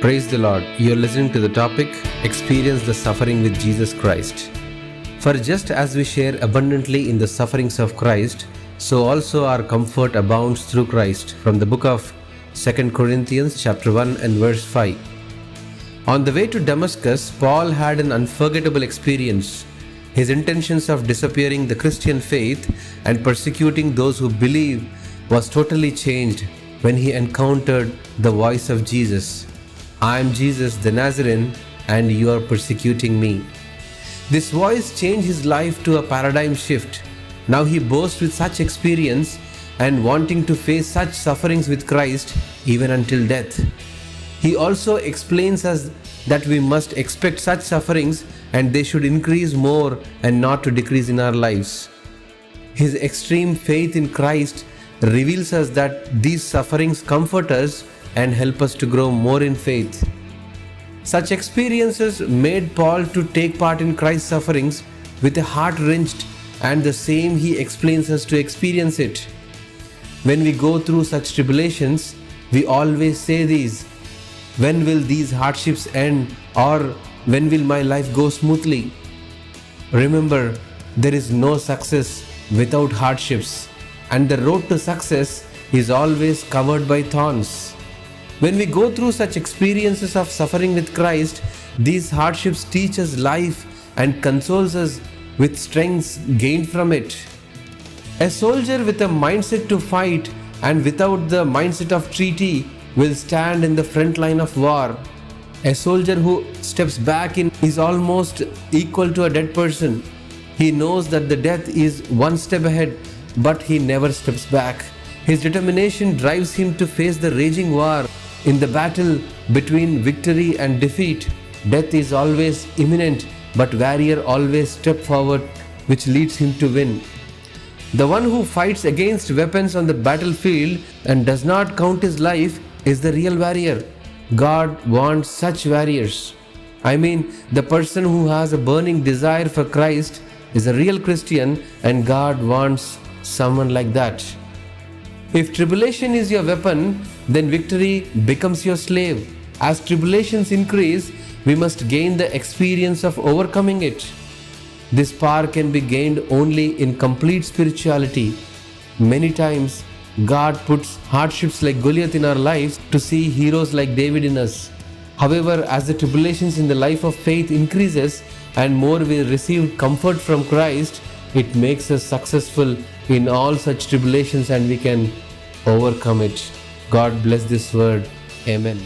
Praise the Lord. You're listening to the topic, Experience the Suffering with Jesus Christ. For just as we share abundantly in the sufferings of Christ, so also our comfort abounds through Christ. From the book of 2 Corinthians chapter 1 and verse 5. On the way to Damascus, Paul had an unforgettable experience. His intentions of disappearing the Christian faith and persecuting those who believe was totally changed when he encountered the voice of Jesus. I am Jesus the Nazarene, and you are persecuting me. This voice changed his life to a paradigm shift. Now he boasts with such experience and wanting to face such sufferings with Christ even until death. He also explains us that we must expect such sufferings and they should increase more and not to decrease in our lives. His extreme faith in Christ reveals us that these sufferings comfort us and help us to grow more in faith. Such experiences made Paul to take part in Christ's sufferings with a heart wrenched, and the same he explains us to experience it. When we go through such tribulations, we always say these: when will these hardships end, or when will my life go smoothly? Remember, there is no success without hardships, and the road to success is always covered by thorns. When we go through such experiences of suffering with Christ, these hardships teach us life and consoles us with strengths gained from it. A soldier with a mindset to fight and without the mindset of treaty will stand in the front line of war. A soldier who steps back is almost equal to a dead person. He knows that the death is one step ahead, but he never steps back. His determination drives him to face the raging war. In the battle between victory and defeat, death is always imminent, but warrior always steps forward, which leads him to win. The one who fights against weapons on the battlefield and does not count his life is the real warrior. God wants such warriors. The person who has a burning desire for Christ is a real Christian, and God wants someone like that. If tribulation is your weapon, then victory becomes your slave. As tribulations increase, we must gain the experience of overcoming it. This power can be gained only in complete spirituality. Many times, God puts hardships like Goliath in our lives to see heroes like David in us. However, as the tribulations in the life of faith increases and more we receive comfort from Christ, it makes us successful in all such tribulations and we can overcome it. God bless this word. Amen.